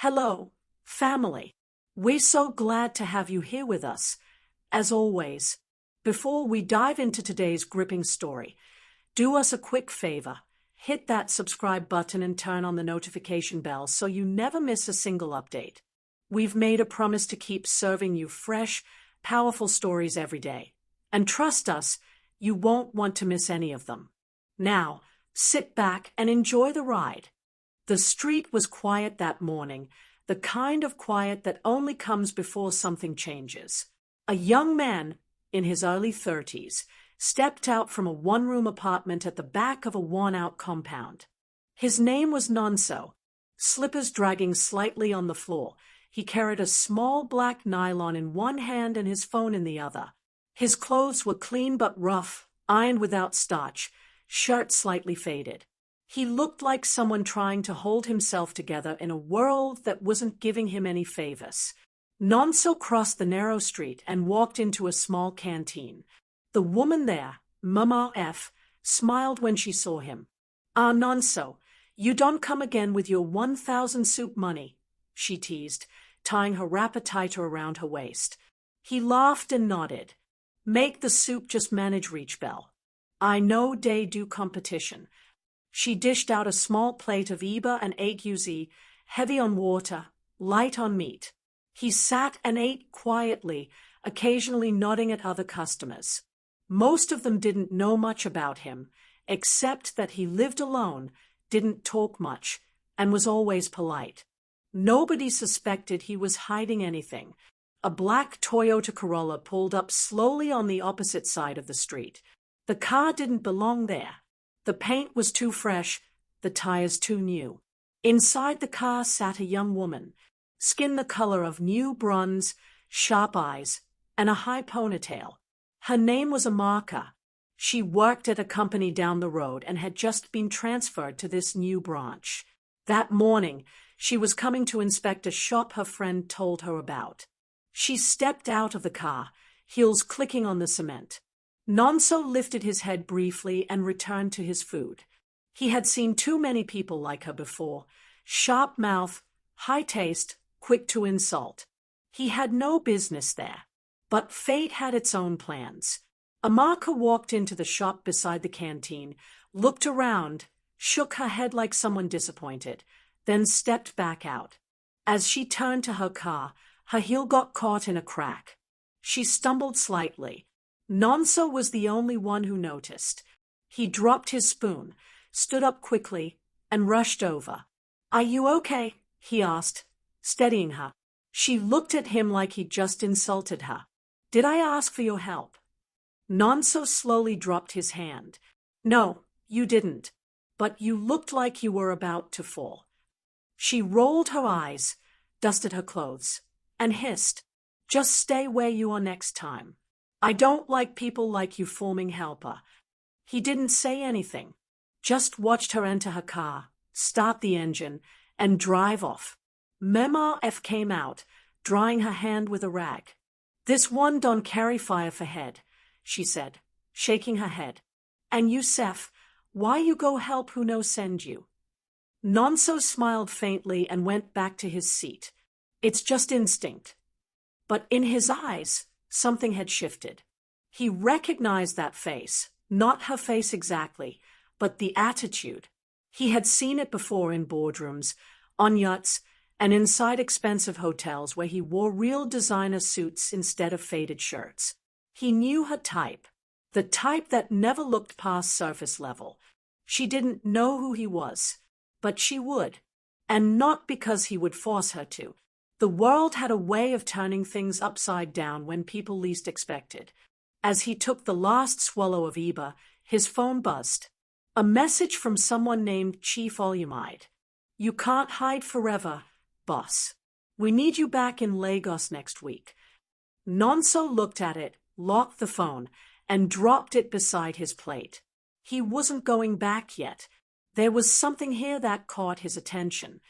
Hello, family. We're so glad to have you here with us. As always, before we dive into today's gripping story, do us a quick favor. Hit that subscribe button and turn on the notification bell so you never miss a single update. We've made a promise to keep serving you fresh, powerful stories every day. And trust us, you won't want to miss any of them. Now, sit back and enjoy the ride. The street was quiet that morning, the kind of quiet that only comes before something changes. A young man, in his early 30s, stepped out from a one-room apartment at the back of a worn-out compound. His name was Nonso. Slippers dragging slightly on the floor, he carried a small black nylon in one hand and his phone in the other. His clothes were clean but rough, ironed without starch, shirt slightly faded. He looked like someone trying to hold himself together in a world that wasn't giving him any favors. Nonso crossed the narrow street and walked into a small canteen. The woman there, Mama F, smiled when she saw him. "Ah, Nonso, you don't come again with your 1,000 soup money," she teased, tying her wrapper tighter around her waist. He laughed and nodded. "Make the soup, just manage reach bell. I know they do competition." She dished out a small plate of Eba and egg heavy on water, light on meat. He sat and ate quietly, occasionally nodding at other customers. Most of them didn't know much about him, except that he lived alone, didn't talk much, and was always polite. Nobody suspected he was hiding anything. A black Toyota Corolla pulled up slowly on the opposite side of the street. The car didn't belong there. The paint was too fresh, the tires too new. Inside the car sat a young woman, skin the color of new bronze, sharp eyes, and a high ponytail. Her name was Amaka. She worked at a company down the road and had just been transferred to this new branch. That morning, she was coming to inspect a shop her friend told her about. She stepped out of the car, heels clicking on the cement. Nonso lifted his head briefly and returned to his food. He had seen too many people like her before. Sharp mouth, high taste, quick to insult. He had no business there. But fate had its own plans. Amaka walked into the shop beside the canteen, looked around, shook her head like someone disappointed, then stepped back out. As she turned to her car, her heel got caught in a crack. She stumbled slightly. Nonso was the only one who noticed. He dropped his spoon, stood up quickly, and rushed over. "Are you okay?" he asked, steadying her. She looked at him like he'd just insulted her. "Did I ask for your help?" Nonso slowly dropped his hand. "No, you didn't. But you looked like you were about to fall." She rolled her eyes, dusted her clothes, and hissed, "Just stay where you are next time. I don't like people like you forming helper." He didn't say anything, just watched her enter her car, start the engine, and drive off. Mema F came out, drying her hand with a rag. "This one don't carry fire for head," she said, shaking her head. "And you, Seth, why you go help who no send you?" Nonso smiled faintly and went back to his seat. "It's just instinct." But in his eyes, something had shifted. He recognized that face, not her face exactly, but the attitude. He had seen it before in boardrooms, on yachts, and inside expensive hotels where he wore real designer suits instead of faded shirts. He knew her type, the type that never looked past surface level. She didn't know who he was, but she would, and not because he would force her to. The world had a way of turning things upside down when people least expected. As he took the last swallow of Eba, his phone buzzed. A message from someone named Chief Olumide. "You can't hide forever, boss. We need you back in Lagos next week." Nonso looked at it, locked the phone, and dropped it beside his plate. He wasn't going back yet. There was something here that caught his attention,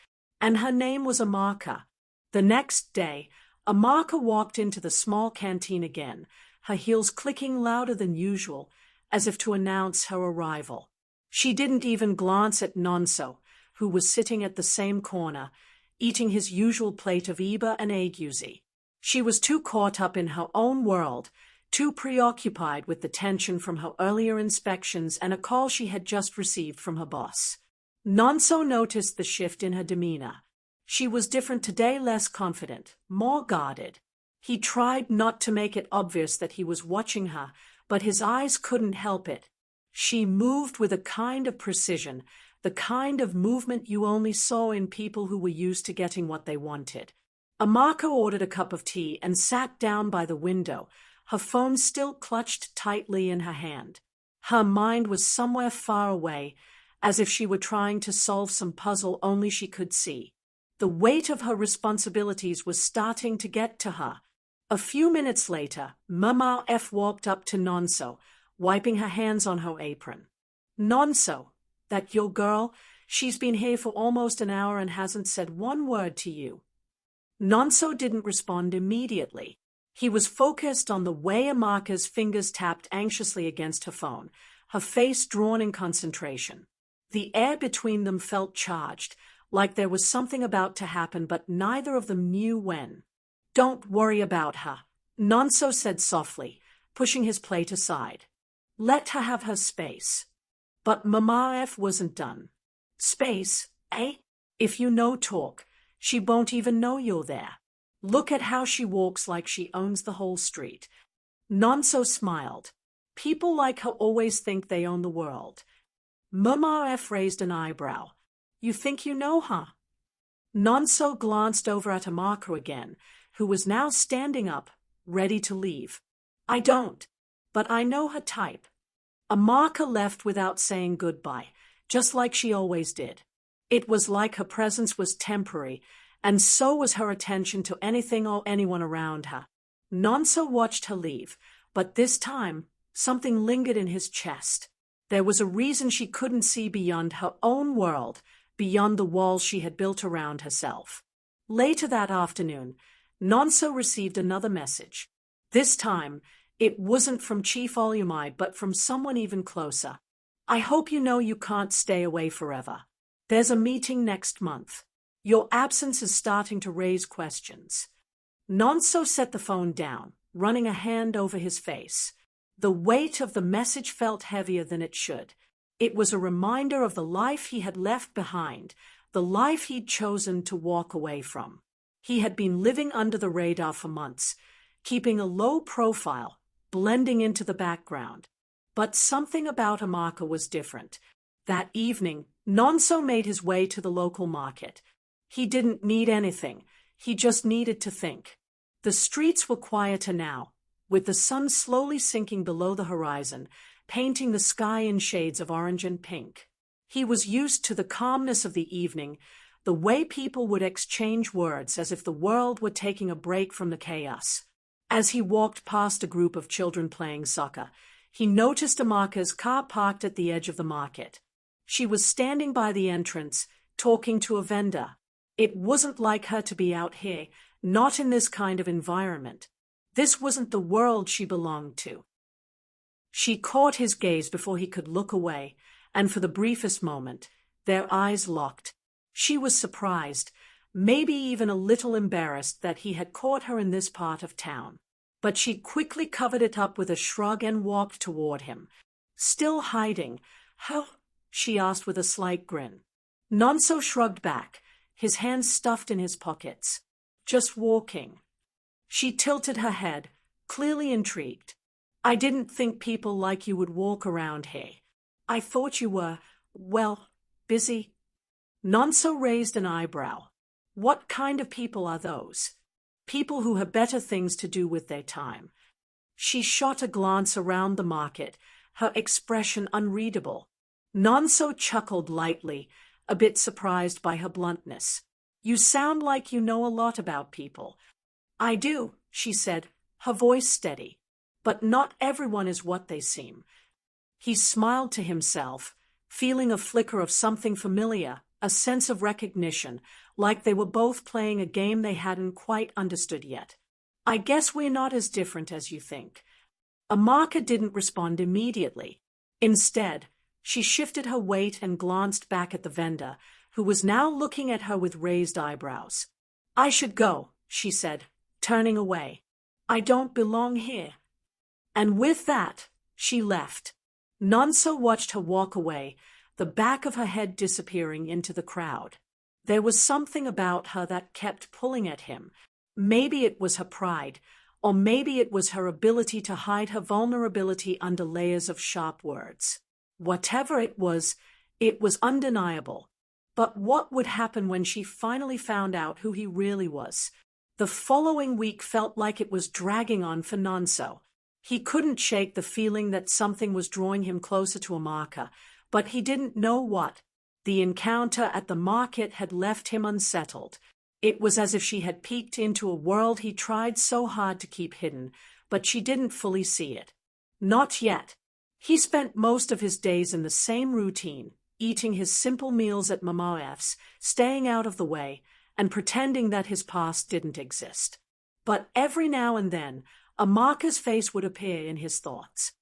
and her name was Amaka. The next day, Amaka walked into the small canteen again, her heels clicking louder than usual, as if to announce her arrival. She didn't even glance at Nonso, who was sitting at the same corner, eating his usual plate of Eba and agusi. She was too caught up in her own world, too preoccupied with the tension from her earlier inspections and a call she had just received from her boss. Nonso noticed the shift in her demeanor. She was different today, less confident, more guarded. He tried not to make it obvious that he was watching her, but his eyes couldn't help it. She moved with a kind of precision, the kind of movement you only saw in people who were used to getting what they wanted. Amaka ordered a cup of tea and sat down by the window, her phone still clutched tightly in her hand. Her mind was somewhere far away, as if she were trying to solve some puzzle only she could see. The weight of her responsibilities was starting to get to her. A few minutes later, Mama F walked up to Nonso, wiping her hands on her apron. "Nonso, that your girl? She's been here for almost an hour and hasn't said one word to you." Nonso didn't respond immediately. He was focused on the way Amaka's fingers tapped anxiously against her phone, her face drawn in concentration. The air between them felt charged, like there was something about to happen, but neither of them knew when. "Don't worry about her," Nonso said softly, pushing his plate aside. "Let her have her space." But Mama F wasn't done. "Space, eh? If you no talk, she won't even know you're there. Look at how she walks like she owns the whole street." Nonso smiled. "People like her always think they own the world." Mama F raised an eyebrow. "You think you know her?" Nonso glanced over at Amaka again, who was now standing up, ready to leave. "I don't, but I know her type." Amaka left without saying goodbye, just like she always did. It was like her presence was temporary, and so was her attention to anything or anyone around her. Nonso watched her leave, but this time, something lingered in his chest. There was a reason she couldn't see beyond her own world, beyond the walls she had built around herself. Later that afternoon, Nonso received another message. This time, it wasn't from Chief Olumai, but from someone even closer. "I hope you know you can't stay away forever. There's a meeting next month. Your absence is starting to raise questions." Nonso set the phone down, running a hand over his face. The weight of the message felt heavier than it should. It was a reminder of the life he had left behind, the life he'd chosen to walk away from. He had been living under the radar for months, keeping a low profile, blending into the background. But something about Amaka was different. That evening, Nonso made his way to the local market. He didn't need anything, he just needed to think. The streets were quieter now, with the sun slowly sinking below the horizon, painting the sky in shades of orange and pink. He was used to the calmness of the evening, the way people would exchange words as if the world were taking a break from the chaos. As he walked past a group of children playing soccer, he noticed Amaka's car parked at the edge of the market. She was standing by the entrance, talking to a vendor. It wasn't like her to be out here, not in this kind of environment. This wasn't the world she belonged to. She caught his gaze before he could look away, and for the briefest moment, their eyes locked. She was surprised, maybe even a little embarrassed that he had caught her in this part of town. But she quickly covered it up with a shrug and walked toward him. "Still hiding? How?" she asked with a slight grin. Nonso shrugged back, his hands stuffed in his pockets. "Just walking." She tilted her head, clearly intrigued. "I didn't think people like you would walk around here. I thought you were, well, busy." Nonso raised an eyebrow. "What kind of people are those?" "People who have better things to do with their time." She shot a glance around the market, her expression unreadable. Nonso chuckled lightly, a bit surprised by her bluntness. "You sound like you know a lot about people." "I do," she said, her voice steady. "But not everyone is what they seem." He smiled to himself, feeling a flicker of something familiar, a sense of recognition, like they were both playing a game they hadn't quite understood yet. "I guess we're not as different as you think." Amaka didn't respond immediately. Instead, she shifted her weight and glanced back at the vendor, who was now looking at her with raised eyebrows. "I should go," she said, turning away. "I don't belong here." And with that, she left. Nonso watched her walk away, the back of her head disappearing into the crowd. There was something about her that kept pulling at him. Maybe it was her pride, or maybe it was her ability to hide her vulnerability under layers of sharp words. Whatever it was undeniable. But what would happen when she finally found out who he really was? The following week felt like it was dragging on for Nonso. He couldn't shake the feeling that something was drawing him closer to Amaka, but he didn't know what. The encounter at the market had left him unsettled. It was as if she had peeked into a world he tried so hard to keep hidden, but she didn't fully see it. Not yet. He spent most of his days in the same routine, eating his simple meals at Mama F's, staying out of the way, and pretending that his past didn't exist. But every now and then, Amaka's face would appear in his thoughts.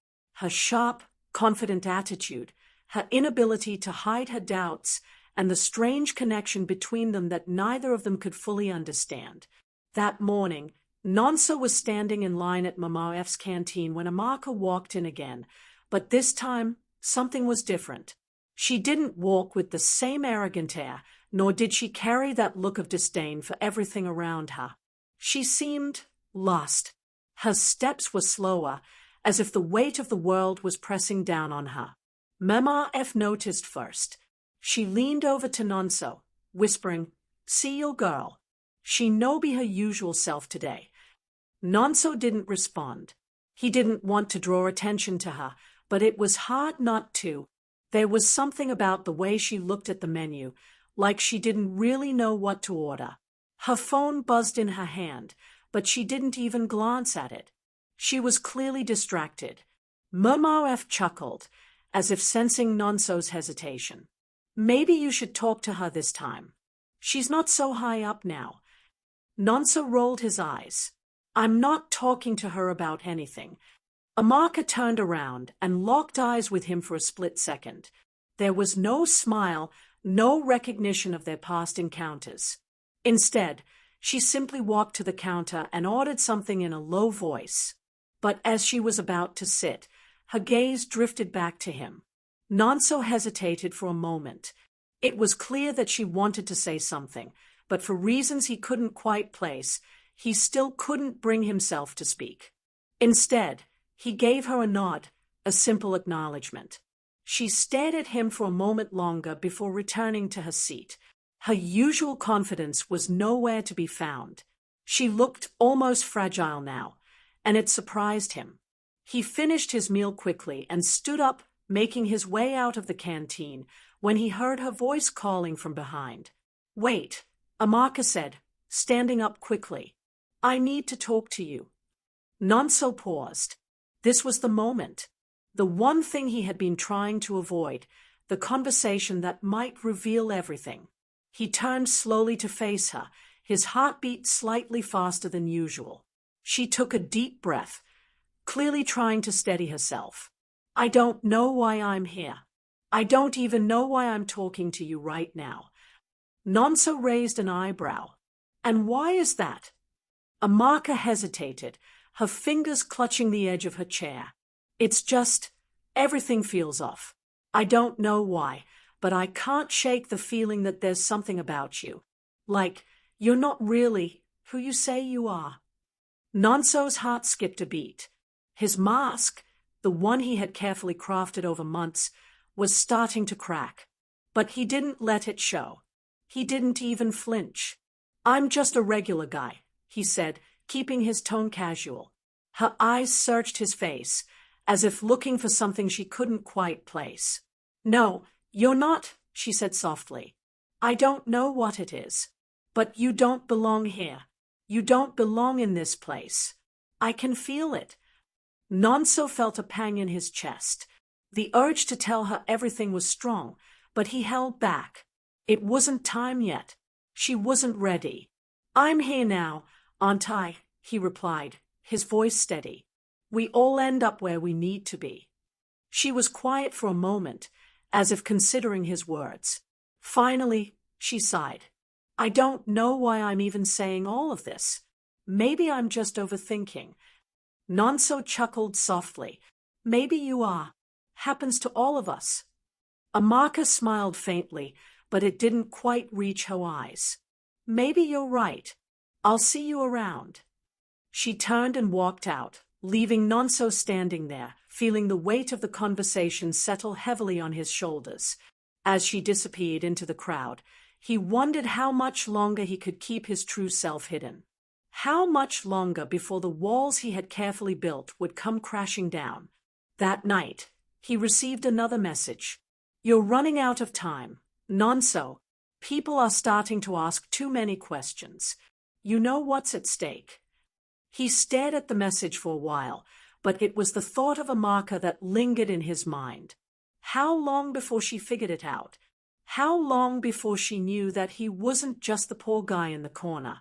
Her sharp, confident attitude, her inability to hide her doubts, and the strange connection between them that neither of them could fully understand. That morning, Nonso was standing in line at Mama F's canteen when Amaka walked in again, but this time, something was different. She didn't walk with the same arrogant air, nor did she carry that look of disdain for everything around her. She seemed lost. Her steps were slower, as if the weight of the world was pressing down on her. Mama F noticed first. She leaned over to Nonso, whispering, "See your girl. She no be her usual self today." Nonso didn't respond. He didn't want to draw attention to her, but it was hard not to. There was something about the way she looked at the menu, like she didn't really know what to order. Her phone buzzed in her hand, but she didn't even glance at it. She was clearly distracted. Mama F chuckled, as if sensing Nonso's hesitation. "Maybe you should talk to her this time. She's not so high up now." Nonso rolled his eyes. "I'm not talking to her about anything." Amaka turned around and locked eyes with him for a split second. There was no smile, no recognition of their past encounters. Instead, she simply walked to the counter and ordered something in a low voice. But as she was about to sit, her gaze drifted back to him. Nonso hesitated for a moment. It was clear that she wanted to say something, but for reasons he couldn't quite place, he still couldn't bring himself to speak. Instead, he gave her a nod, a simple acknowledgement. She stared at him for a moment longer before returning to her seat. Her usual confidence was nowhere to be found. She looked almost fragile now, and it surprised him. He finished his meal quickly and stood up, making his way out of the canteen, when he heard her voice calling from behind. "Wait," Amaka said, standing up quickly. "I need to talk to you." Nonso paused. This was the moment. The one thing he had been trying to avoid, the conversation that might reveal everything. He turned slowly to face her, his heartbeat slightly faster than usual. She took a deep breath, clearly trying to steady herself. "I don't know why I'm here. I don't even know why I'm talking to you right now." Nonso raised an eyebrow. "And why is that?" Amaka hesitated, her fingers clutching the edge of her chair. "It's just, everything feels off. I don't know why, but I can't shake the feeling that there's something about you. Like, you're not really who you say you are." Nonso's heart skipped a beat. His mask, the one he had carefully crafted over months, was starting to crack. But he didn't let it show. He didn't even flinch. "I'm just a regular guy," he said, keeping his tone casual. Her eyes searched his face, as if looking for something she couldn't quite place. "No, you're not," she said softly. "I don't know what it is. But you don't belong here. You don't belong in this place. I can feel it." Nonso felt a pang in his chest. The urge to tell her everything was strong, but he held back. It wasn't time yet. She wasn't ready. "I'm here now, aren't I?" he replied, his voice steady. "We all end up where we need to be." She was quiet for a moment, as if considering his words. Finally, she sighed. I don't know why I'm even saying all of this. Maybe I'm just overthinking. Nonso chuckled softly. Maybe you are. Happens to all of us. Amaka smiled faintly, but it didn't quite reach her eyes. Maybe you're right. I'll see you around. She turned and walked out, leaving Nonso standing there, feeling the weight of the conversation settle heavily on his shoulders. As she disappeared into the crowd, he wondered how much longer he could keep his true self hidden. How much longer before the walls he had carefully built would come crashing down. That night, he received another message. You're running out of time, Nonso. People are starting to ask too many questions. You know what's at stake. He stared at the message for a while, but it was the thought of Amaka that lingered in his mind. How long before she figured it out? How long before she knew that he wasn't just the poor guy in the corner?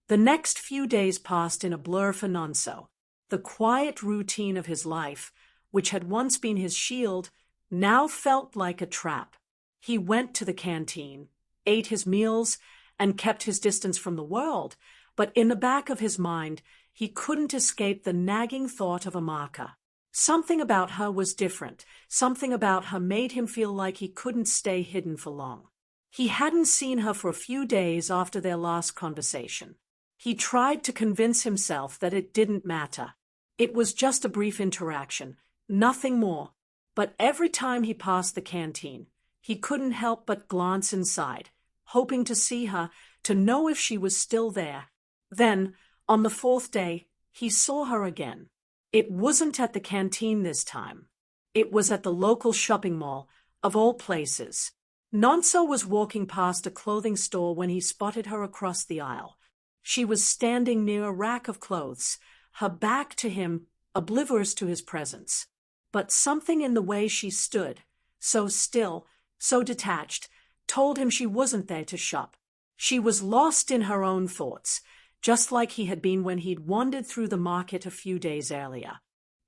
The next few days passed in a blur for Nonso. The quiet routine of his life, which had once been his shield, now felt like a trap. He went to the canteen, ate his meals, and kept his distance from the world, but in the back of his mind, he couldn't escape the nagging thought of Amaka. Something about her was different. Something about her made him feel like he couldn't stay hidden for long. He hadn't seen her for a few days after their last conversation. He tried to convince himself that it didn't matter. It was just a brief interaction, nothing more. But every time he passed the canteen, he couldn't help but glance inside, hoping to see her, to know if she was still there. Then, on the fourth day, he saw her again. It wasn't at the canteen this time. It was at the local shopping mall, of all places. Nonso was walking past a clothing store when he spotted her across the aisle. She was standing near a rack of clothes, her back to him, oblivious to his presence. But something in the way she stood, so still, so detached, told him she wasn't there to shop. She was lost in her own thoughts, just like he had been when he'd wandered through the market a few days earlier.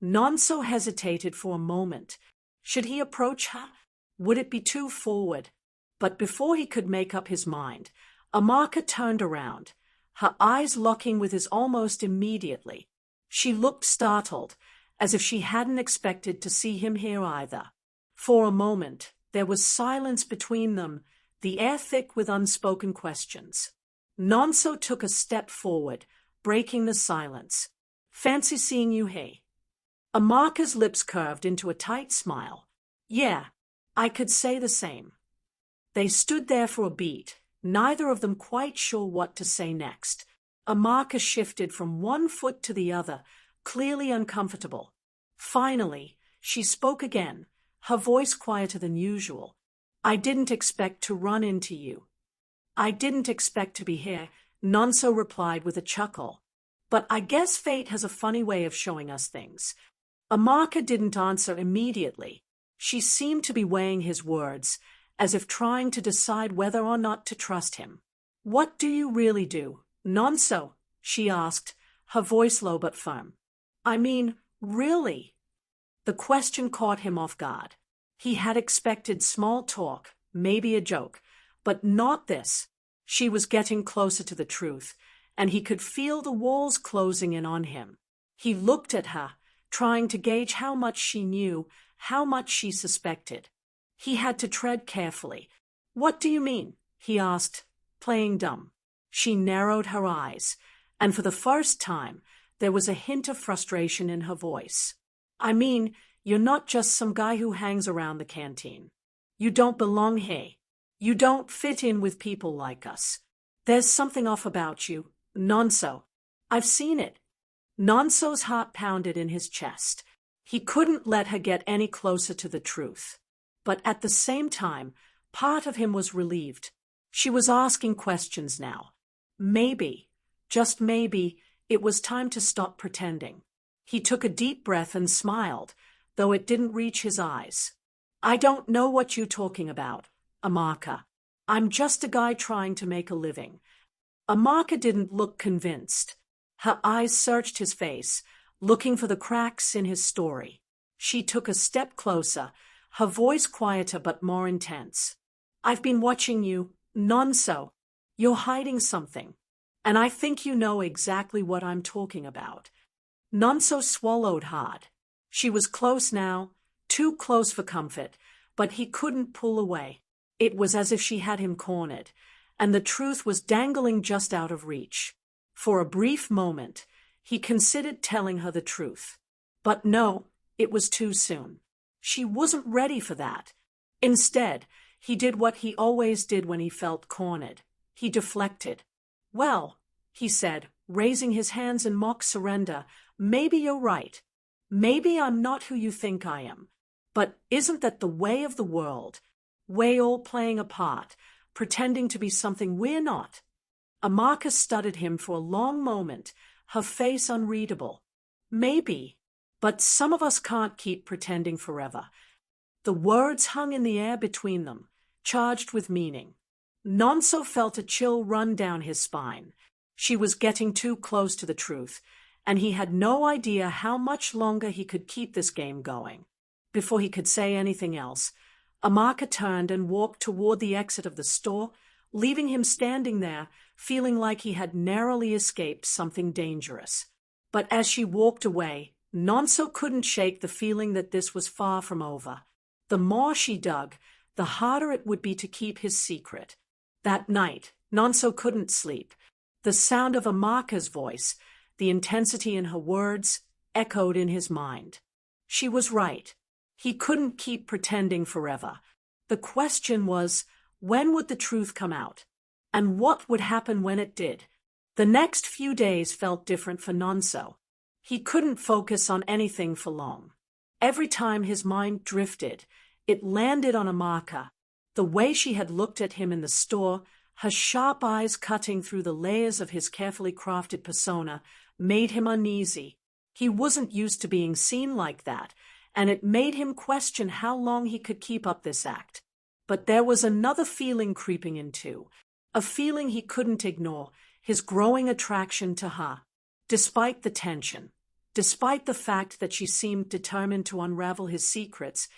Nonso hesitated for a moment. Should he approach her? Would it be too forward? But before he could make up his mind, Amaka turned around, her eyes locking with his almost immediately. She looked startled, as if she hadn't expected to see him here either. For a moment, there was silence between them, the air thick with unspoken questions. Nonso took a step forward, breaking the silence. Fancy seeing you here. Amaka's lips curved into a tight smile. Yeah, I could say the same. They stood there for a beat, neither of them quite sure what to say next. Amaka shifted from one foot to the other, clearly uncomfortable. Finally, she spoke again, her voice quieter than usual. I didn't expect to run into you. I didn't expect to be here, Nonso replied with a chuckle. But I guess fate has a funny way of showing us things. Amaka didn't answer immediately. She seemed to be weighing his words, as if trying to decide whether or not to trust him. What do you really do, Nonso? She asked, her voice low but firm. I mean, really? The question caught him off guard. He had expected small talk, maybe a joke, but not this. She was getting closer to the truth, and he could feel the walls closing in on him. He looked at her, trying to gauge how much she knew, how much she suspected. He had to tread carefully. What do you mean? He asked, playing dumb. She narrowed her eyes, and for the first time, there was a hint of frustration in her voice. I mean, you're not just some guy who hangs around the canteen. You don't belong here. You don't fit in with people like us. There's something off about you, Nonso. I've seen it. Nonso's heart pounded in his chest. He couldn't let her get any closer to the truth. But at the same time, part of him was relieved. She was asking questions now. Maybe, just maybe, it was time to stop pretending. He took a deep breath and smiled, though it didn't reach his eyes. I don't know what you're talking about, Amaka. I'm just a guy trying to make a living. Amaka didn't look convinced. Her eyes searched his face, looking for the cracks in his story. She took a step closer, her voice quieter but more intense. I've been watching you, Nonso, you're hiding something. And I think you know exactly what I'm talking about. Nonso swallowed hard. She was close now, too close for comfort, but he couldn't pull away. It was as if she had him cornered, and the truth was dangling just out of reach. For a brief moment, he considered telling her the truth. But no, it was too soon. She wasn't ready for that. Instead, he did what he always did when he felt cornered. He deflected. Well, he said, raising his hands in mock surrender, maybe you're right. Maybe I'm not who you think I am. But isn't that the way of the world? We're all playing a part, pretending to be something we're not. Amaka studied him for a long moment, her face unreadable. Maybe, but some of us can't keep pretending forever. The words hung in the air between them, charged with meaning. Nonso felt a chill run down his spine. She was getting too close to the truth, and he had no idea how much longer he could keep this game going. Before he could say anything else, Amaka turned and walked toward the exit of the store, leaving him standing there, feeling like he had narrowly escaped something dangerous. But as she walked away, Nonso couldn't shake the feeling that this was far from over. The more she dug, the harder it would be to keep his secret. That night, Nonso couldn't sleep. The sound of Amaka's voice, the intensity in her words, echoed in his mind. She was right. He couldn't keep pretending forever. The question was, when would the truth come out? And what would happen when it did? The next few days felt different for Nonso. He couldn't focus on anything for long. Every time his mind drifted, it landed on Amaka. The way she had looked at him in the store, her sharp eyes cutting through the layers of his carefully crafted persona, made him uneasy. He wasn't used to being seen like that, and it made him question how long he could keep up this act. But there was another feeling creeping in too, a feeling he couldn't ignore, his growing attraction to her. Despite the tension, despite the fact that she seemed determined to unravel his secrets,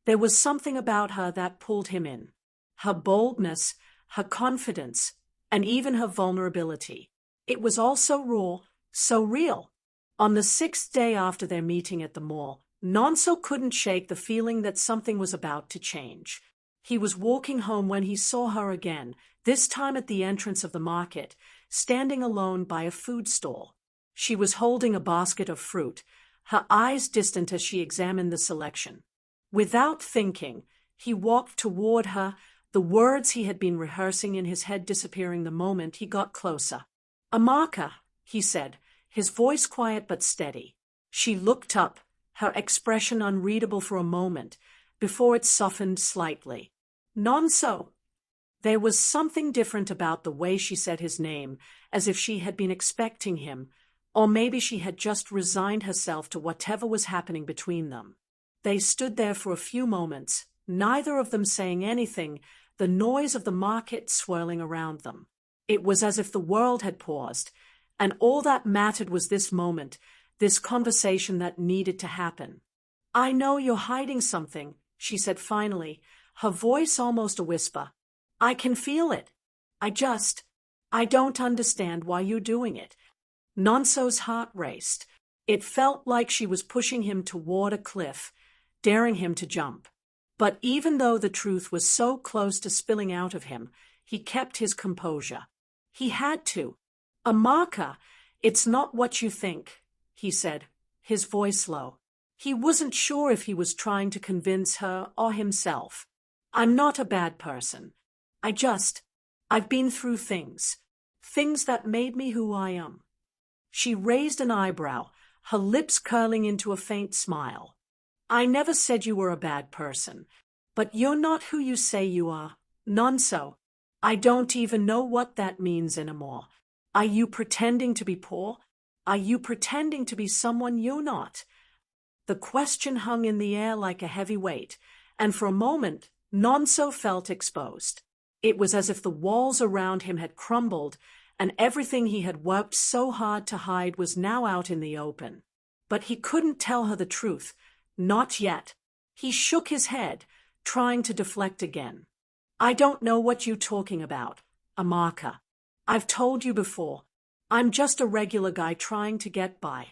there was something about her that pulled him in. Her boldness, her confidence, and even her vulnerability. It was all so raw, so real. On the 6th day after their meeting at the mall, Nonso couldn't shake the feeling that something was about to change. He was walking home when he saw her again, this time at the entrance of the market, standing alone by a food stall. She was holding a basket of fruit, her eyes distant as she examined the selection. Without thinking, he walked toward her, the words he had been rehearsing in his head disappearing the moment he got closer. "Amaka," he said, his voice quiet but steady. She looked up, her expression unreadable for a moment, before it softened slightly. "Nonso." There was something different about the way she said his name, as if she had been expecting him, or maybe she had just resigned herself to whatever was happening between them. They stood there for a few moments, neither of them saying anything, the noise of the market swirling around them. It was as if the world had paused, and all that mattered was this moment, this conversation that needed to happen. "I know you're hiding something," she said finally, her voice almost a whisper. "I can feel it. I don't understand why you're doing it." Nonso's heart raced. It felt like she was pushing him toward a cliff, daring him to jump. But even though the truth was so close to spilling out of him, he kept his composure. He had to. "Amaka, it's not what you think," he said, his voice low. He wasn't sure if he was trying to convince her or himself. "I'm not a bad person. I've been through things that made me who I am." She raised an eyebrow, her lips curling into a faint smile. "I never said you were a bad person, but you're not who you say you are, Nonso. I don't even know what that means anymore. Are you pretending to be poor? Are you pretending to be someone you're not?" The question hung in the air like a heavy weight, and for a moment, Nonso felt exposed. It was as if the walls around him had crumbled, and everything he had worked so hard to hide was now out in the open. But he couldn't tell her the truth. Not yet. He shook his head, trying to deflect again. I don't know what you're talking about, Amaka. I've told you before. I'm just a regular guy trying to get by.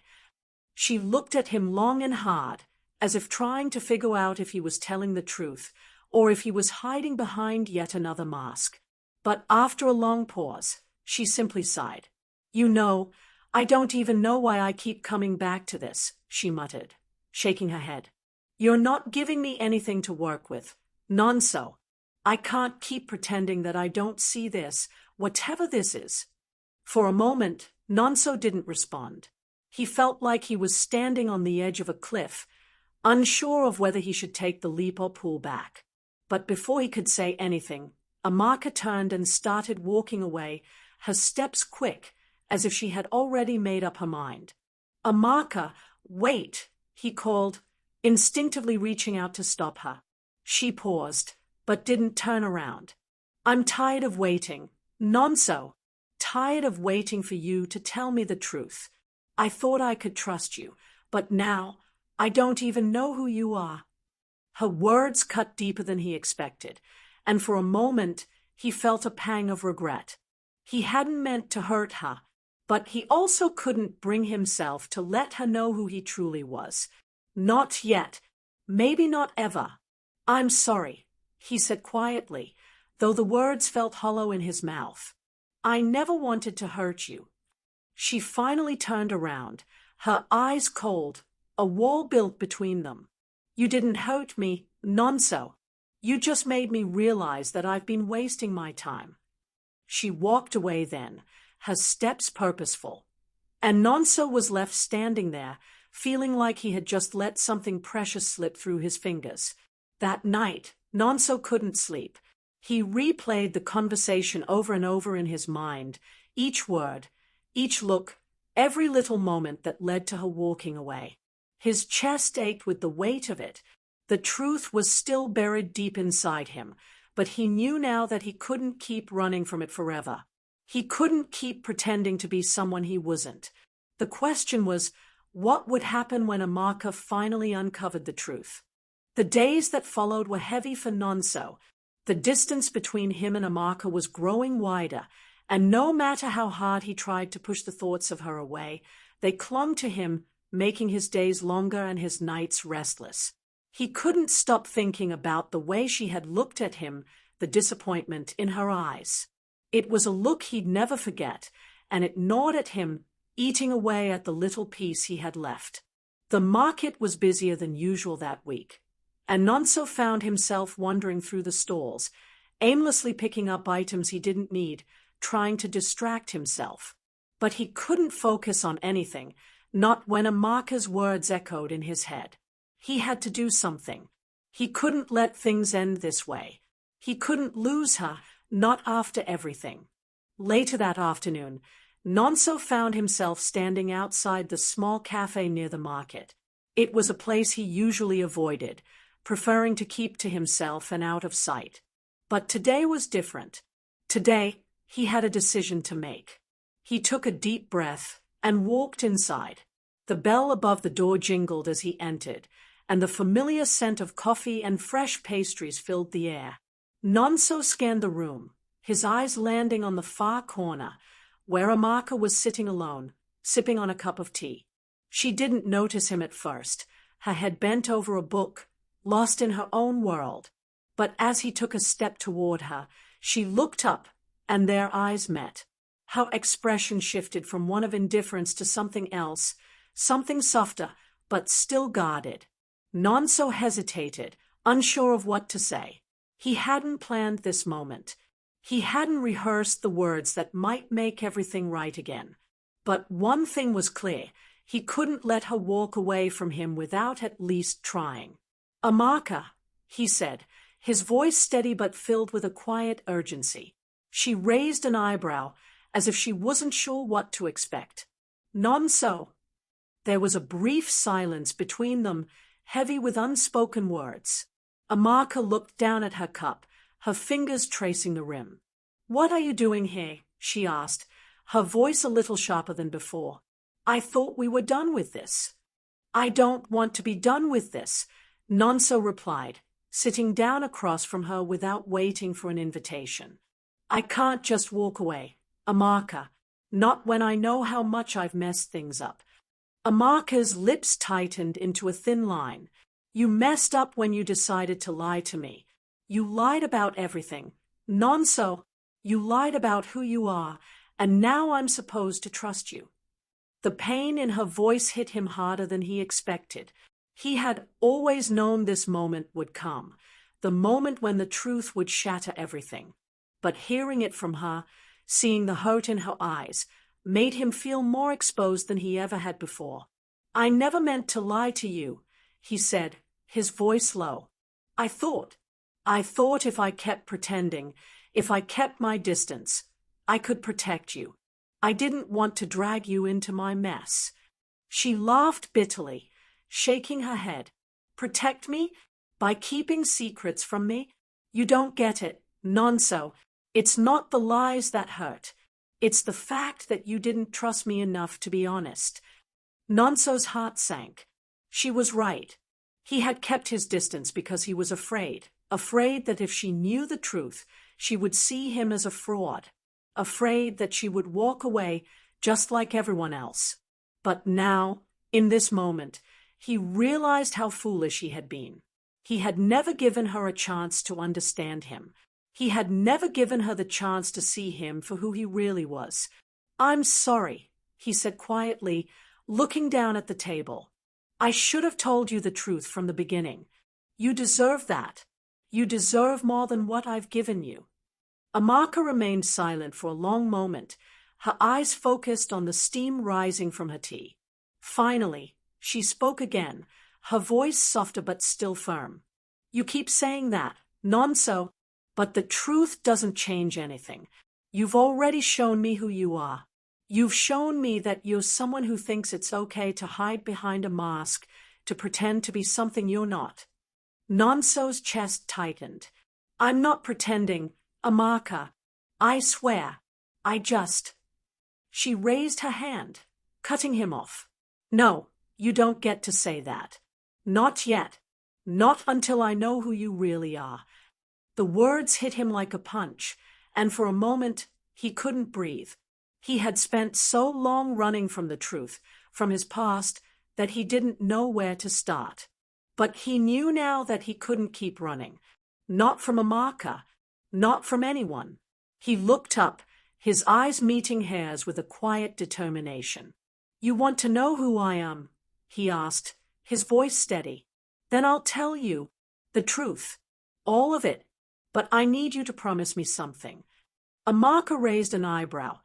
She looked at him long and hard, as if trying to figure out if he was telling the truth, or if he was hiding behind yet another mask. But after a long pause, she simply sighed. You know, I don't even know why I keep coming back to this, she muttered, shaking her head. You're not giving me anything to work with. None so. I can't keep pretending that I don't see this, whatever this is. For a moment, Nonso didn't respond. He felt like he was standing on the edge of a cliff, unsure of whether he should take the leap or pull back. But before he could say anything, Amaka turned and started walking away, her steps quick, as if she had already made up her mind. Amaka, wait, he called, instinctively reaching out to stop her. She paused, but didn't turn around. I'm tired of waiting. Nonso. Tired of waiting for you to tell me the truth. I thought I could trust you, but now I don't even know who you are. Her words cut deeper than he expected, and for a moment he felt a pang of regret. He hadn't meant to hurt her, but he also couldn't bring himself to let her know who he truly was. Not yet. Maybe not ever. I'm sorry, he said quietly, though the words felt hollow in his mouth. I never wanted to hurt you. She finally turned around, her eyes cold, a wall built between them. You didn't hurt me, Nonso. You just made me realize that I've been wasting my time. She walked away then, her steps purposeful. And Nonso was left standing there, feeling like he had just let something precious slip through his fingers. That night, Nonso couldn't sleep. He replayed the conversation over and over in his mind, each word, each look, every little moment that led to her walking away. His chest ached with the weight of it. The truth was still buried deep inside him, but he knew now that he couldn't keep running from it forever. He couldn't keep pretending to be someone he wasn't. The question was, what would happen when Amaka finally uncovered the truth? The days that followed were heavy for Nonso. The distance between him and Amaka was growing wider, and no matter how hard he tried to push the thoughts of her away, they clung to him, making his days longer and his nights restless. He couldn't stop thinking about the way she had looked at him, the disappointment in her eyes. It was a look he'd never forget, and it gnawed at him, eating away at the little piece he had left. The market was busier than usual that week, and Nonso found himself wandering through the stalls, aimlessly picking up items he didn't need, trying to distract himself. But he couldn't focus on anything, not when Amaka's words echoed in his head. He had to do something. He couldn't let things end this way. He couldn't lose her, not after everything. Later that afternoon, Nonso found himself standing outside the small cafe near the market. It was a place he usually avoided, preferring to keep to himself and out of sight. But today was different. Today, he had a decision to make. He took a deep breath and walked inside. The bell above the door jingled as he entered, and the familiar scent of coffee and fresh pastries filled the air. Nonso scanned the room, his eyes landing on the far corner, where Amaka was sitting alone, sipping on a cup of tea. She didn't notice him at first, her head bent over a book, lost in her own world. But as he took a step toward her, she looked up, and their eyes met. Her expression shifted from one of indifference to something else, something softer, but still guarded. Nonso hesitated, unsure of what to say. He hadn't planned this moment. He hadn't rehearsed the words that might make everything right again. But one thing was clear. He couldn't let her walk away from him without at least trying. Amaka, he said, his voice steady but filled with a quiet urgency. She raised an eyebrow, as if she wasn't sure what to expect. Nonso. There was a brief silence between them, heavy with unspoken words. Amaka looked down at her cup, her fingers tracing the rim. What are you doing here? She asked, her voice a little sharper than before. I thought we were done with this. I don't want to be done with this, Nonso replied, sitting down across from her without waiting for an invitation. I can't just walk away, Amarka, not when I know how much I've messed things up. Amarka's lips tightened into a thin line. You messed up when you decided to lie to me. You lied about everything. Nonso, you lied about who you are, and now I'm supposed to trust you. The pain in her voice hit him harder than he expected. He had always known this moment would come, the moment when the truth would shatter everything. But hearing it from her, seeing the hurt in her eyes, made him feel more exposed than he ever had before. I never meant to lie to you, he said, his voice low. I thought if I kept pretending, if I kept my distance, I could protect you. I didn't want to drag you into my mess. She laughed bitterly, shaking her head. Protect me? By keeping secrets from me? You don't get it, Nonso. It's not the lies that hurt. It's the fact that you didn't trust me enough to be honest. Nonso's heart sank. She was right. He had kept his distance because he was afraid that if she knew the truth, she would see him as a fraud, afraid that she would walk away just like everyone else. But now, in this moment, he realized how foolish he had been. He had never given her a chance to understand him. He had never given her the chance to see him for who he really was. I'm sorry, he said quietly, looking down at the table. I should have told you the truth from the beginning. You deserve that. You deserve more than what I've given you. Amarka remained silent for a long moment, her eyes focused on the steam rising from her tea. Finally, she spoke again, her voice softer but still firm. You keep saying that, Nonso, but the truth doesn't change anything. You've already shown me who you are. You've shown me that you're someone who thinks it's okay to hide behind a mask, to pretend to be something you're not. Nonso's chest tightened. I'm not pretending, Amarka. I swear. I just... She raised her hand, cutting him off. No, you don't get to say that. Not yet. Not until I know who you really are. The words hit him like a punch, and for a moment he couldn't breathe. He had spent so long running from the truth, from his past, that he didn't know where to start. But he knew now that he couldn't keep running. Not from Amarka, not from anyone. He looked up, his eyes meeting hers with a quiet determination. You want to know who I am? He asked, his voice steady. Then I'll tell you the truth, all of it. But I need you to promise me something. Amarka raised an eyebrow,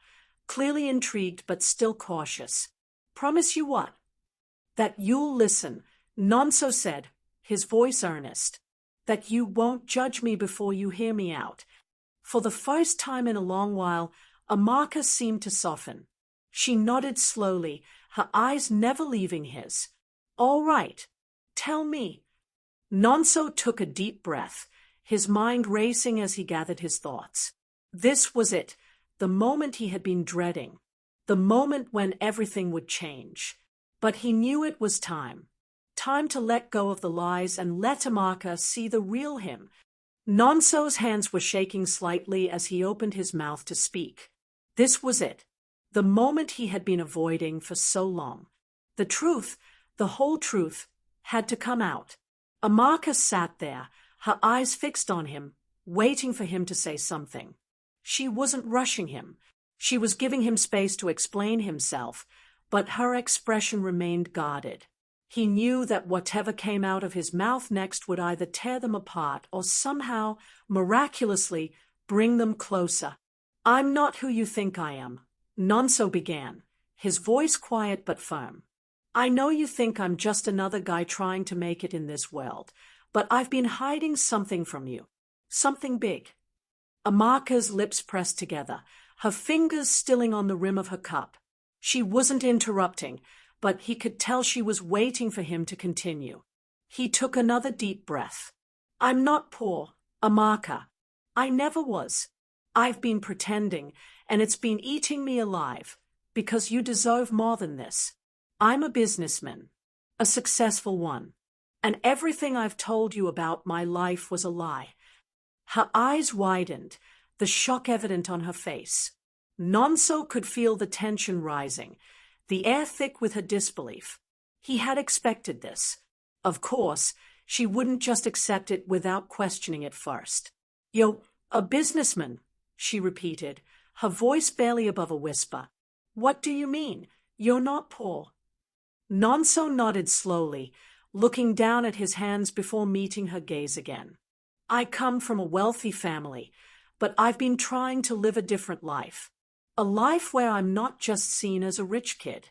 clearly intrigued but still cautious. Promise you what? That you'll listen, Nonso said, his voice earnest. That you won't judge me before you hear me out. For the first time in a long while, Amarka seemed to soften. She nodded slowly, her eyes never leaving his. All right. Tell me. Nonso took a deep breath, his mind racing as he gathered his thoughts. This was it, the moment he had been dreading, the moment when everything would change. But he knew it was time. Time to let go of the lies and let Amarka see the real him. Nonso's hands were shaking slightly as he opened his mouth to speak. This was it, the moment he had been avoiding for so long. The truth, the whole truth, had to come out. Amarka sat there, her eyes fixed on him, waiting for him to say something. She wasn't rushing him. She was giving him space to explain himself, but her expression remained guarded. He knew that whatever came out of his mouth next would either tear them apart or somehow, miraculously, bring them closer. I'm not who you think I am, Nonso began, his voice quiet but firm. I know you think I'm just another guy trying to make it in this world, but I've been hiding something from you. Something big. Amarka's lips pressed together, her fingers stilling on the rim of her cup. She wasn't interrupting, but he could tell she was waiting for him to continue. He took another deep breath. I'm not poor, Amarka. I never was. I've been pretending, and it's been eating me alive, because you deserve more than this. I'm a businessman, a successful one. And everything I've told you about my life was a lie. Her eyes widened, the shock evident on her face. Nonso could feel the tension rising, the air thick with her disbelief. He had expected this. Of course, she wouldn't just accept it without questioning it first. "You're a businessman," she repeated, her voice barely above a whisper. "What do you mean? You're not poor." Nonso nodded slowly, looking down at his hands before meeting her gaze again. "I come from a wealthy family, but I've been trying to live a different life. A life where I'm not just seen as a rich kid.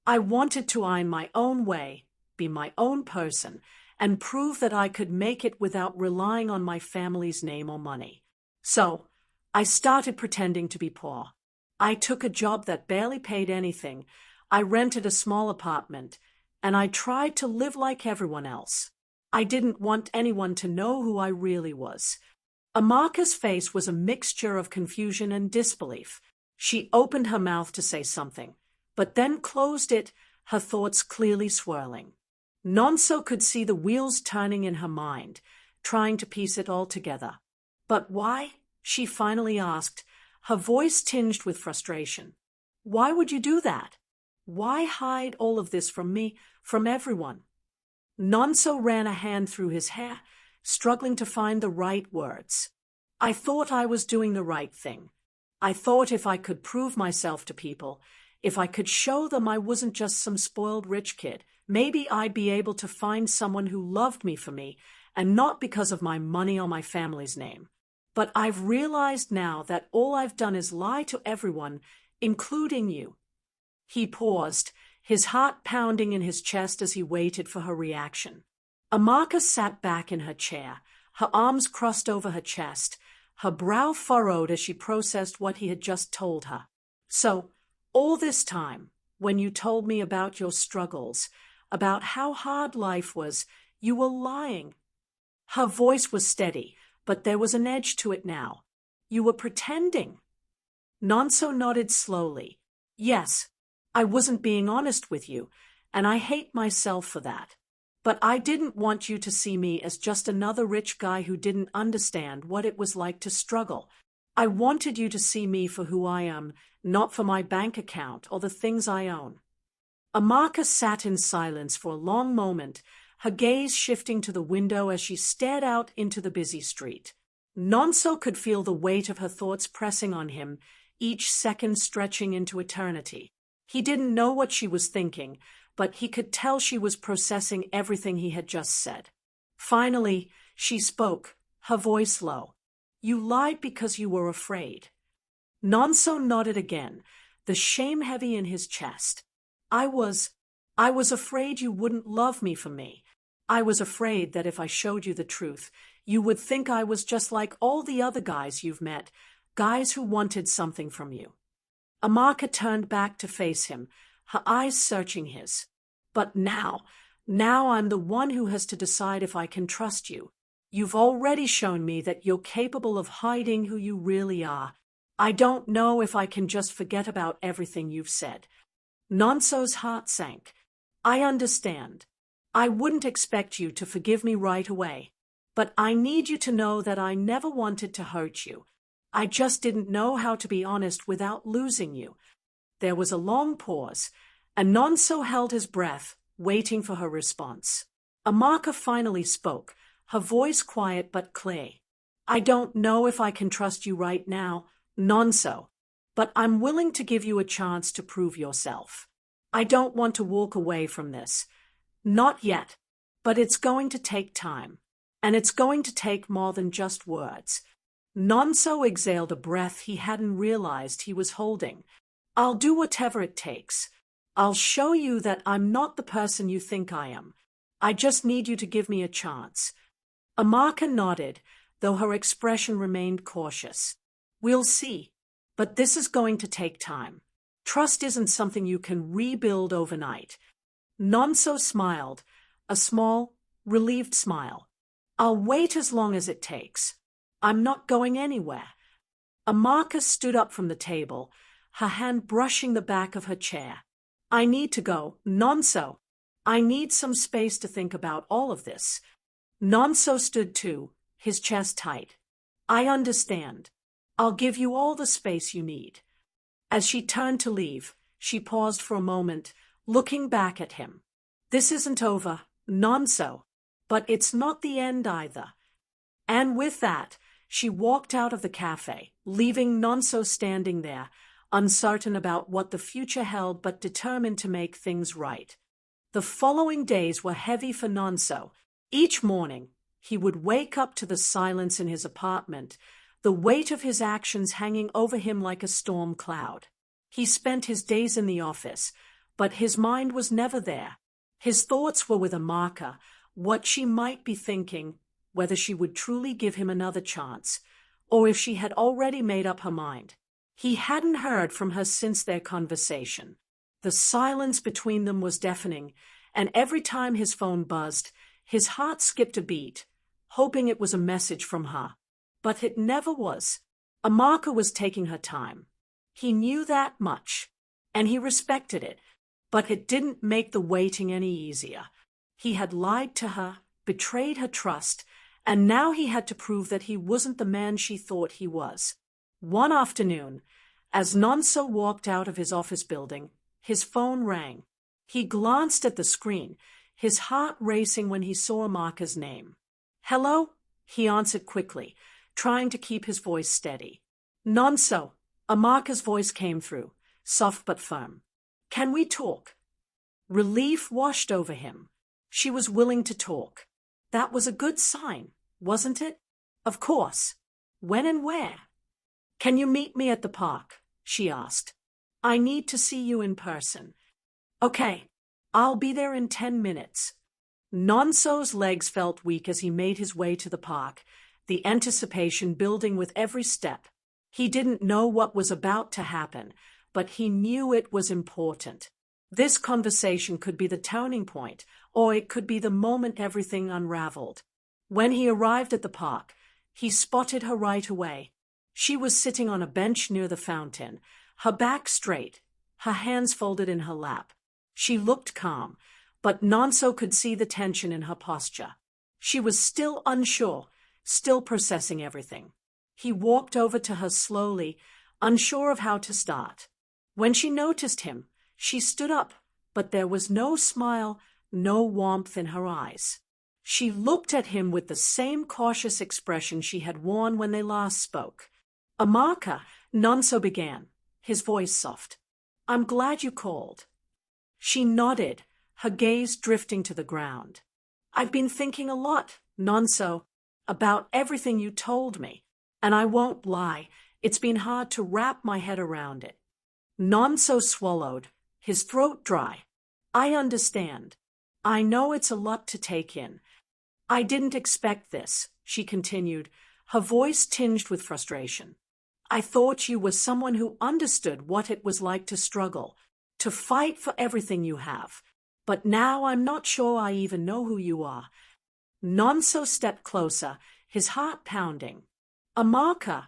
I wanted to earn my own way, be my own person, and prove that I could make it without relying on my family's name or money. So, I started pretending to be poor. I took a job that barely paid anything, I rented a small apartment, and I tried to live like everyone else. I didn't want anyone to know who I really was." Amaka's face was a mixture of confusion and disbelief. She opened her mouth to say something, but then closed it, her thoughts clearly swirling. Nonso could see the wheels turning in her mind, trying to piece it all together. "But why?" she finally asked, her voice tinged with frustration. "Why would you do that? Why hide all of this from me, from everyone?" Nonso ran a hand through his hair, struggling to find the right words. "I thought I was doing the right thing. I thought if I could prove myself to people, if I could show them I wasn't just some spoiled rich kid, maybe I'd be able to find someone who loved me for me, and not because of my money or my family's name. But I've realized now that all I've done is lie to everyone, including you." He paused, his heart pounding in his chest as he waited for her reaction. Amaka sat back in her chair, her arms crossed over her chest, her brow furrowed as she processed what he had just told her. "So, all this time, when you told me about your struggles, about how hard life was, you were lying." Her voice was steady, but there was an edge to it now. "You were pretending." Nonso nodded slowly. "Yes, I wasn't being honest with you, and I hate myself for that. But I didn't want you to see me as just another rich guy who didn't understand what it was like to struggle. I wanted you to see me for who I am, not for my bank account or the things I own." Amaka sat in silence for a long moment, her gaze shifting to the window as she stared out into the busy street. Nonso could feel the weight of her thoughts pressing on him, each second stretching into eternity. He didn't know what she was thinking, but he could tell she was processing everything he had just said. Finally, she spoke, her voice low. "You lied because you were afraid." Nonso nodded again, the shame heavy in his chest. I was afraid you wouldn't love me for me. I was afraid that if I showed you the truth, you would think I was just like all the other guys you've met, guys who wanted something from you." Amaka turned back to face him, her eyes searching his. "But now I'm the one who has to decide if I can trust you. You've already shown me that you're capable of hiding who you really are. I don't know if I can just forget about everything you've said." Nonso's heart sank. "I understand. I wouldn't expect you to forgive me right away. But I need you to know that I never wanted to hurt you. I just didn't know how to be honest without losing you." There was a long pause, and Nonso held his breath, waiting for her response. Amaka finally spoke, her voice quiet but clear. "I don't know if I can trust you right now, Nonso, but I'm willing to give you a chance to prove yourself. I don't want to walk away from this. Not yet, but it's going to take time, and it's going to take more than just words." Nonso exhaled a breath he hadn't realized he was holding. "I'll do whatever it takes. I'll show you that I'm not the person you think I am. I just need you to give me a chance." Amaka nodded, though her expression remained cautious. "We'll see, but this is going to take time. Trust isn't something you can rebuild overnight." Nonso smiled, a small, relieved smile. "I'll wait as long as it takes. I'm not going anywhere." Amaka stood up from the table, her hand brushing the back of her chair. "I need to go, Nonso." I need some space to think about all of this. Nonso stood too, his chest tight. I understand. I'll give you all the space you need. As she turned to leave, she paused for a moment, looking back at him. This isn't over, Nonso. But it's not the end either. And with that, she walked out of the cafe, leaving Nonso standing there, uncertain about what the future held but determined to make things right. The following days were heavy for Nonso. Each morning, he would wake up to the silence in his apartment, the weight of his actions hanging over him like a storm cloud. He spent his days in the office, but his mind was never there. His thoughts were with Amaka, what she might be thinking, whether she would truly give him another chance, or if she had already made up her mind. He hadn't heard from her since their conversation. The silence between them was deafening, and every time his phone buzzed, his heart skipped a beat, hoping it was a message from her. But it never was. Amaka was taking her time. He knew that much, and he respected it, but it didn't make the waiting any easier. He had lied to her, betrayed her trust, and now he had to prove that he wasn't the man she thought he was. One afternoon, as Nonso walked out of his office building, his phone rang. He glanced at the screen, his heart racing when he saw Amaka's name. "Hello?" he answered quickly, trying to keep his voice steady. "Nonso," Amaka's voice came through, soft but firm. "Can we talk?" Relief washed over him. She was willing to talk. That was a good sign, wasn't it? Of course. When and where? "Can you meet me at the park?" she asked. "I need to see you in person." "Okay, I'll be there in 10 minutes. Nonso's legs felt weak as he made his way to the park, the anticipation building with every step. He didn't know what was about to happen, but he knew it was important. This conversation could be the turning point, or it could be the moment everything unraveled. When he arrived at the park, he spotted her right away. She was sitting on a bench near the fountain, her back straight, her hands folded in her lap. She looked calm, but Nonso could see the tension in her posture. She was still unsure, still processing everything. He walked over to her slowly, unsure of how to start. When she noticed him, she stood up, but there was no smile, no warmth in her eyes. She looked at him with the same cautious expression she had worn when they last spoke. "Amaka," Nonso began, his voice soft. "I'm glad you called." She nodded, her gaze drifting to the ground. "I've been thinking a lot, Nonso, about everything you told me, and I won't lie, it's been hard to wrap my head around it." Nonso swallowed, his throat dry. "I understand. I know it's a lot to take in. I didn't expect this," she continued, her voice tinged with frustration. "I thought you were someone who understood what it was like to struggle, to fight for everything you have. But now I'm not sure I even know who you are." Nonso stepped closer, his heart pounding. "Amaka,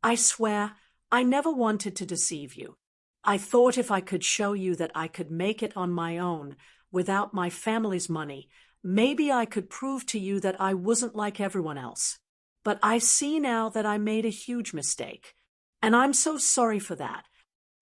I swear, I never wanted to deceive you. I thought if I could show you that I could make it on my own, without my family's money, maybe I could prove to you that I wasn't like everyone else. But I see now that I made a huge mistake. And I'm so sorry for that."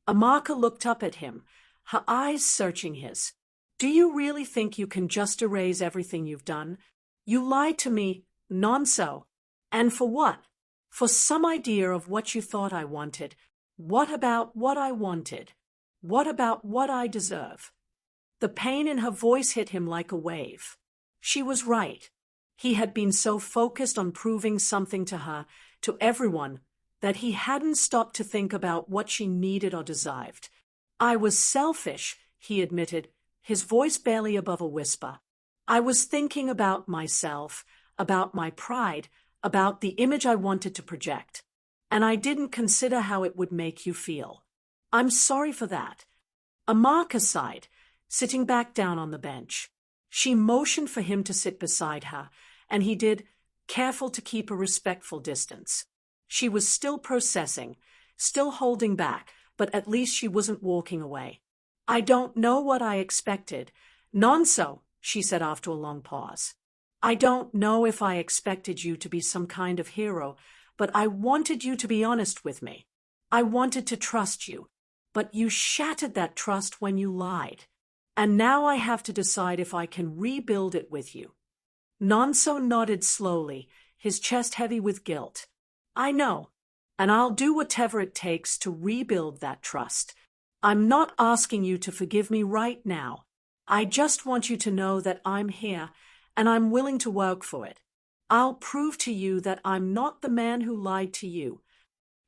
Amaka looked up at him, her eyes searching his. "Do you really think you can just erase everything you've done? You lied to me, Nonso. And for what? For some idea of what you thought I wanted. What about what I wanted? What about what I deserve?" The pain in her voice hit him like a wave. She was right. He had been so focused on proving something to her, to everyone, that he hadn't stopped to think about what she needed or desired. "I was selfish," he admitted, his voice barely above a whisper. "I was thinking about myself, about my pride, about the image I wanted to project. And I didn't consider how it would make you feel. I'm sorry for that." Amaka sighed, sitting back down on the bench. She motioned for him to sit beside her, and he did, careful to keep a respectful distance. She was still processing, still holding back, but at least she wasn't walking away. "I don't know what I expected," Nonso, she said after a long pause. I don't know if I expected you to be some kind of hero, but I wanted you to be honest with me. I wanted to trust you, but you shattered that trust when you lied. And now I have to decide if I can rebuild it with you. Nonso nodded slowly, his chest heavy with guilt. I know, and I'll do whatever it takes to rebuild that trust. I'm not asking you to forgive me right now. I just want you to know that I'm here, and I'm willing to work for it. I'll prove to you that I'm not the man who lied to you.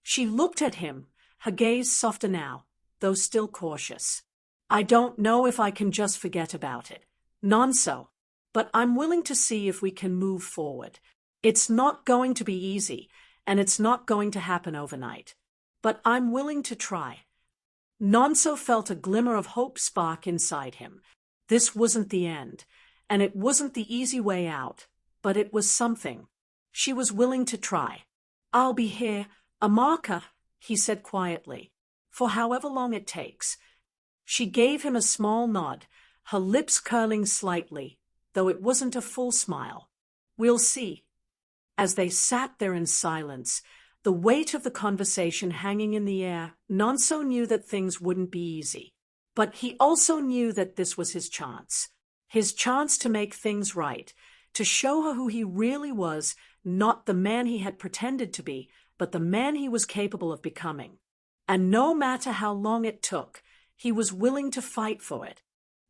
She looked at him, her gaze softer now, though still cautious. I don't know if I can just forget about it. Nonso. But I'm willing to see if we can move forward. It's not going to be easy, and it's not going to happen overnight. But I'm willing to try. Nonso felt a glimmer of hope spark inside him. This wasn't the end, and it wasn't the easy way out, but it was something. She was willing to try. I'll be here, Amaka, he said quietly, for however long it takes. She gave him a small nod, her lips curling slightly, though it wasn't a full smile. We'll see. As they sat there in silence, the weight of the conversation hanging in the air, Nonso knew that things wouldn't be easy. But he also knew that this was his chance to make things right, to show her who he really was, not the man he had pretended to be, but the man he was capable of becoming. And no matter how long it took, he was willing to fight for it.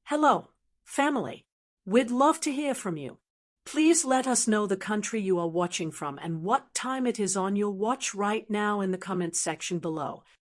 Hello, family. We'd love to hear from you. Please let us know the country you are watching from and what time it is on your watch right now in the comments section below.